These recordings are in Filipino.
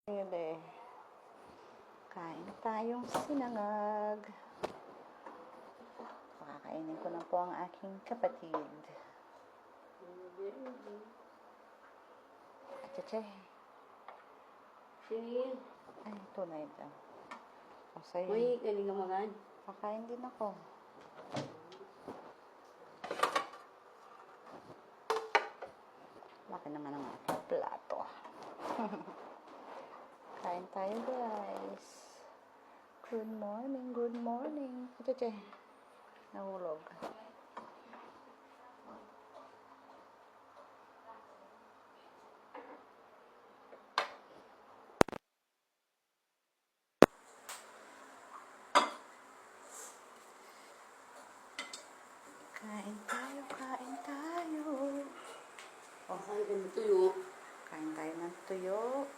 Pwede. Kain tayong sinangag. Pakakainin ko na po ang aking kapatid. Achache. Sige. Ay, tunay ito. O sa'yo. Uy, galing ka magan. Kakain din ako. Laki naman ang aking plato. Kain tayo, guys. Good morning, good morning. Achache. Nahulog. Kain tayo, kain tayo. Oh, ay, ganun tuyo. Kain tayo ng tuyo.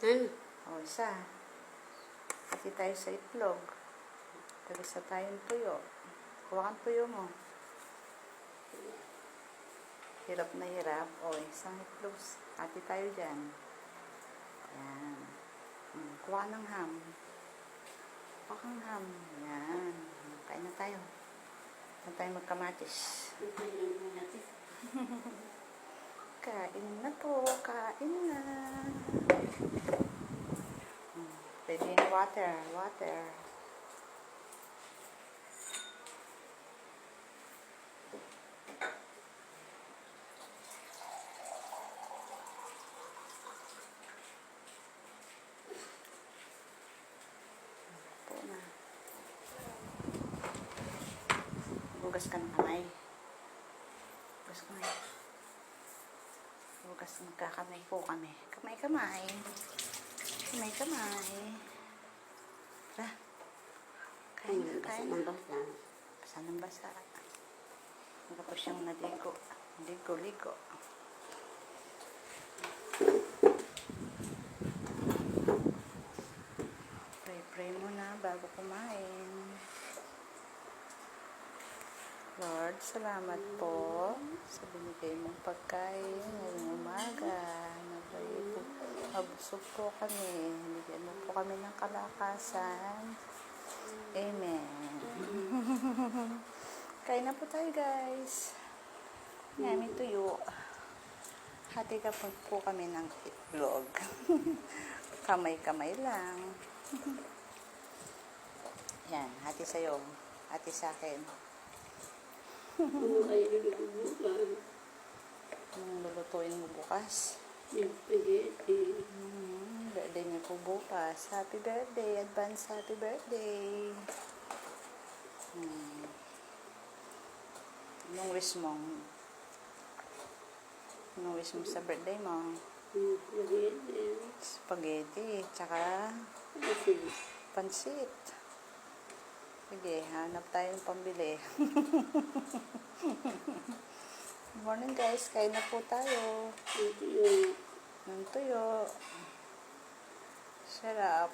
Han? O, isa. Kasi tayo sa itlog. Tagisa tayong tuyo. Kuha kang tuyo mo. Hirap na hirap. O, isang itlog. Hati tayo dyan. Yan. Kuha ng ham. Kuha kang ham. Yan. Kain na tayo. Kain tayo magkamatis. Kain na po. Kain na. Pwede yung water. Water. Po na. Hugas ka ng kamay. Hugas kamay. Hugas, magkakamay po kami. Kamay, kamay. Kamay, kamay. Tara. Kain na, kain na. Basa ng basa. Tapos siyang naligo. Ligo. Pray muna bago kumain. Lord, salamat po sa binigay mong pagkain ngayong umaga. Nabay po, mabusog po kami. Bigyan mo po kami ng kalakasan. Amen. Kain na po tayo, guys. Ngayon tuyo. Hati ka po kami ng itlog. Kamay-kamay lang. Yan, hati sa'yo. Hati sa'kin. Ano kayo nilulubukan? Anong lulutuin mo bukas? Yung spaghetti. Birthday niyo po bukas. Happy birthday. Advance happy birthday. Anong wish mo? Anong wish mo sa birthday mo? Yung spaghetti. Spaghetti. Tsaka Kasi, pansit. Sige, hanap tayong pambili. Good morning, guys. Kain na po tayo. ito yung Ng tuyo. Sarap.